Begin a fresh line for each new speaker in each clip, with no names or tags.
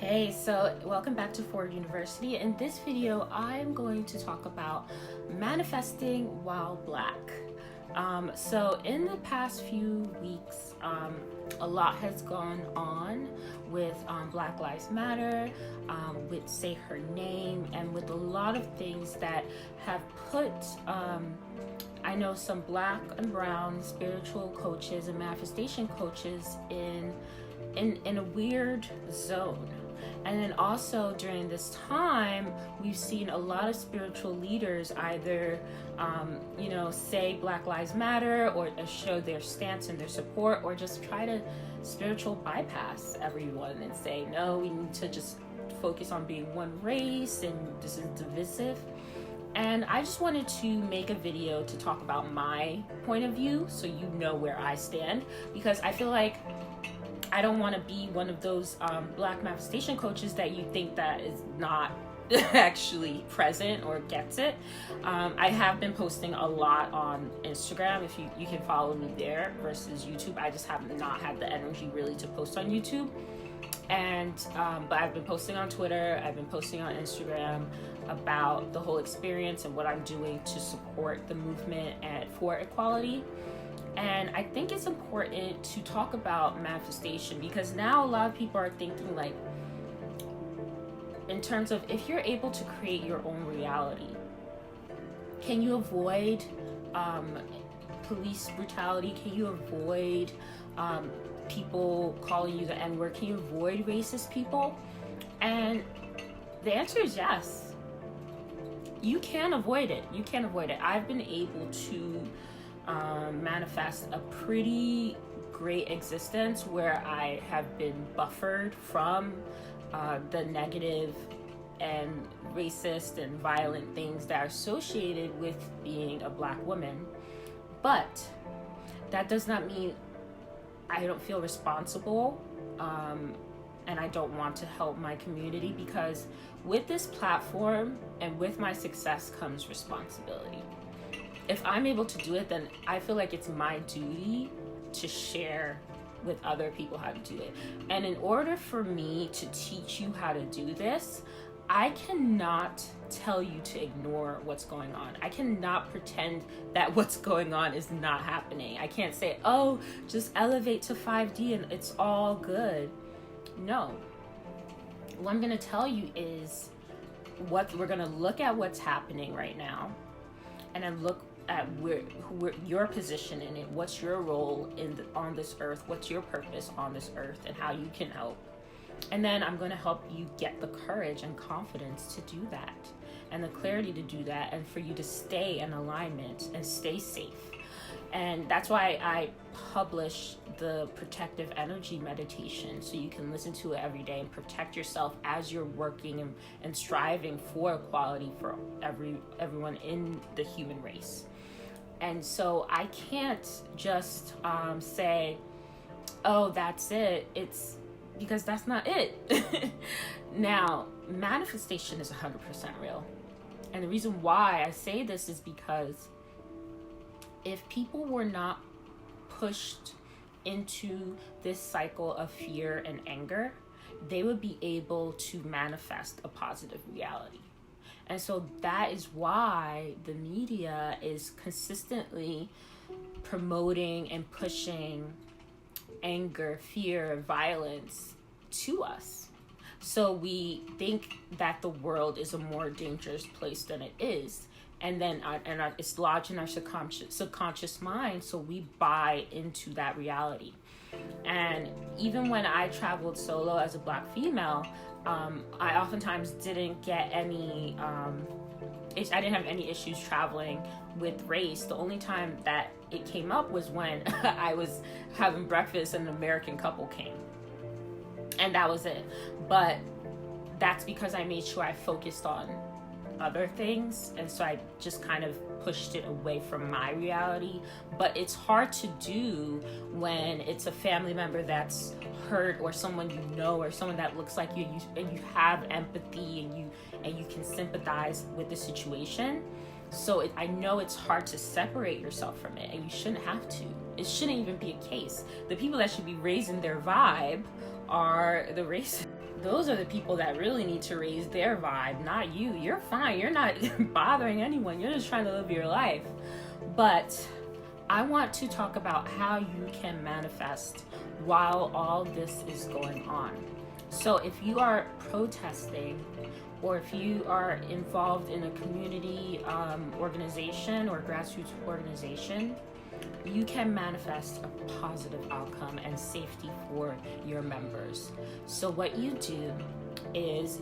Hey, so welcome back to Ford University. In this video, I'm going to talk about manifesting while Black. So in the past few weeks, a lot has gone on with Black Lives Matter, with Say Her Name, and with a lot of things that have put, I know some Black and brown spiritual coaches and manifestation coaches in a weird zone. And then also during this time, we've seen a lot of spiritual leaders either, say Black Lives Matter or show their stance and their support, or just try to spiritual bypass everyone and say, no, we need to just focus on being one race and this is divisive. And I just wanted to make a video to talk about my point of view so you know where I stand, because I feel like I don't want to be one of those Black manifestation coaches that you think that is not actually present or gets it. I have been posting a lot on Instagram. If you can follow me there versus YouTube. I just have not had the energy really to post on YouTube. And but I've been posting on Twitter, I've been posting on Instagram about the whole experience and what I'm doing to support the movement for equality. And I think it's important to talk about manifestation, because now a lot of people are thinking, like, in terms of, if you're able to create your own reality, can you avoid police brutality? Can you avoid people calling you the N-word? Can you avoid racist people? And the answer is yes. You can avoid it. You can avoid it. I've been able to manifest a pretty great existence where I have been buffered from the negative and racist and violent things that are associated with being a Black woman. But that does not mean I don't feel responsible and I don't want to help my community, because with this platform and with my success comes responsibility. If I'm able to do it, then I feel like it's my duty to share with other people how to do it. And in order for me to teach you how to do this, I cannot tell you to ignore what's going on. I cannot pretend that what's going on is not happening. I can't say, oh, just elevate to 5D and it's all good. No. What I'm going to tell you is what we're going to look at what's happening right now, and then look at where your position in it, what's your role on this earth, what's your purpose on this earth, and how you can help. And then I'm going to help you get the courage and confidence to do that, and the clarity to do that, and for you to stay in alignment and stay safe. And that's why I publish the protective energy meditation, so you can listen to it every day and protect yourself as you're working and striving for equality for everyone in the human race. And so I can't just say, oh, that's it. It's because that's not it. Now, manifestation is 100% real. And the reason why I say this is because if people were not pushed into this cycle of fear and anger, they would be able to manifest a positive reality. And so that is why the media is consistently promoting and pushing anger, fear, violence to us. So we think that the world is a more dangerous place than it is. And then it's lodged in our subconscious mind, so we buy into that reality. And even when I traveled solo as a Black female, I oftentimes didn't get any, I didn't have any issues traveling with race. The only time that it came up was when I was having breakfast and an American couple came. And that was it. But that's because I made sure I focused on other things, and so I just kind of pushed it away from my reality. But it's hard to do when it's a family member that's hurt, or someone you know, or someone that looks like you and you have empathy and you can sympathize with the situation. So I know it's hard to separate yourself from it, and you shouldn't have to. It shouldn't even be a case. The people that should be raising their vibe are the racists. Those are the people that really need to raise their vibe, not you. You're fine. You're not bothering anyone. You're just trying to live your life. But I want to talk about how you can manifest while all this is going on. So if you are protesting, or if you are involved in a community organization or grassroots organization, you can manifest a positive outcome and safety for your members. So what you do is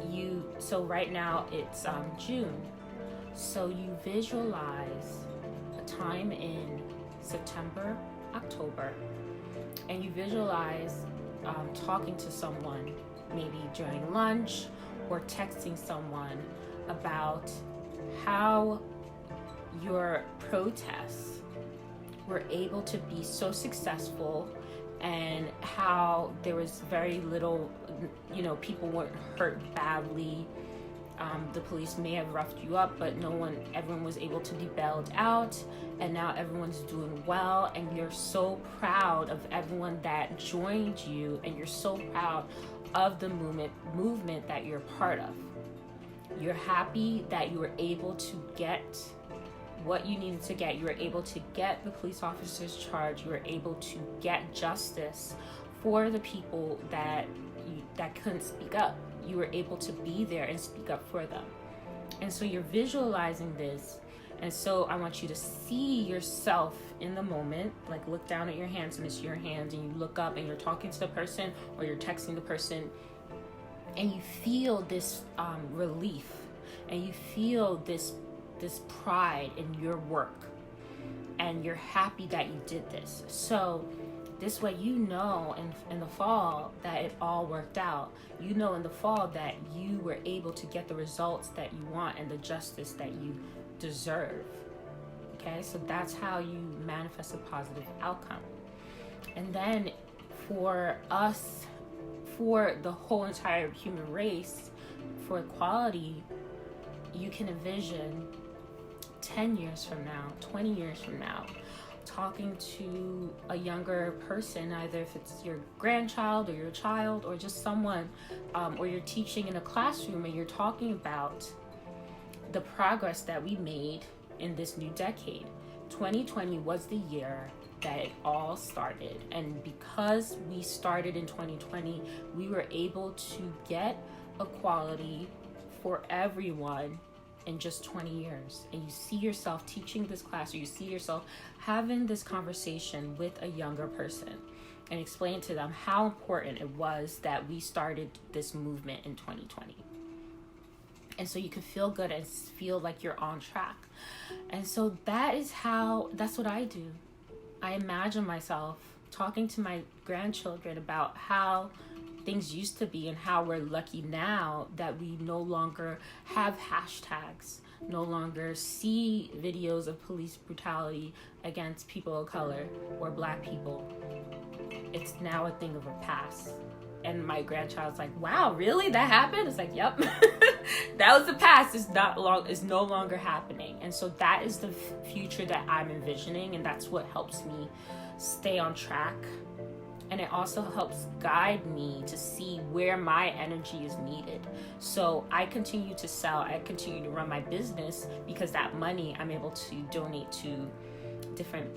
so right now it's June. So you visualize a time in September, October, and you visualize talking to someone, maybe during lunch, or texting someone about how your protests were able to be so successful, and how there was very little, people weren't hurt badly. The police may have roughed you up, but everyone was able to be bailed out, and now everyone's doing well, and you're so proud of everyone that joined you, and you're so proud of the movement that you're part of. You're happy that you were able to get what you needed to get. You were able to get the police officers charged. You were able to get justice for the people that couldn't speak up. You were able to be there and speak up for them. And so you're visualizing this. And so I want you to see yourself in the moment, like look down at your hands and it's your hands, and you look up and you're talking to the person or you're texting the person, and you feel this relief, and you feel this pride in your work, and you're happy that you did this. So this way, in the fall that it all worked out. In the fall that you were able to get the results that you want and the justice that you deserve. Okay, so that's how you manifest a positive outcome. And then for us, for the whole entire human race, for equality, you can envision 10 years from now, 20 years from now, talking to a younger person, either if it's your grandchild or your child or just someone, or you're teaching in a classroom and you're talking about the progress that we made in this new decade. 2020 was the year that it all started, and because we started in 2020, we were able to get equality for everyone in just 20 years. And you see yourself teaching this class, or you see yourself having this conversation with a younger person and explain to them how important it was that we started this movement in 2020. And so you can feel good and feel like you're on track. And so that's what I do. I imagine myself talking to my grandchildren about how things used to be and how we're lucky now that we no longer have hashtags, no longer see videos of police brutality against people of color or Black people. It's now a thing of the past. And my grandchild's like, wow, really? That happened? It's like, yep. That was the past. It's no longer happening. And so that is the future that I'm envisioning, and that's what helps me stay on track. And it also helps guide me to see where my energy is needed. So I continue to sell, I continue to run my business, because that money I'm able to donate to different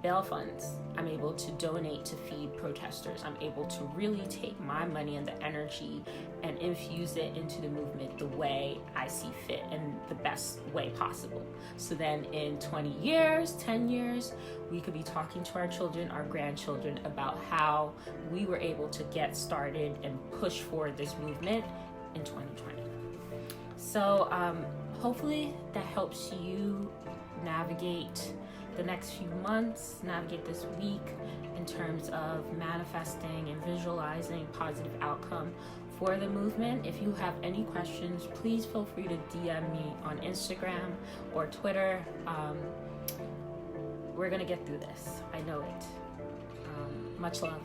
bail funds. I'm able to donate to feed protesters. I'm able to really take my money and the energy and infuse it into the movement the way I see fit and the best way possible. So then in 20 years, 10 years, we could be talking to our children, our grandchildren, about how we were able to get started and push forward this movement in 2020. So hopefully that helps you navigate the next few months, navigate this week in terms of manifesting and visualizing positive outcome for the movement. If you have any questions, please feel free to DM me on Instagram or Twitter. We're gonna get through this. I know it. Much love.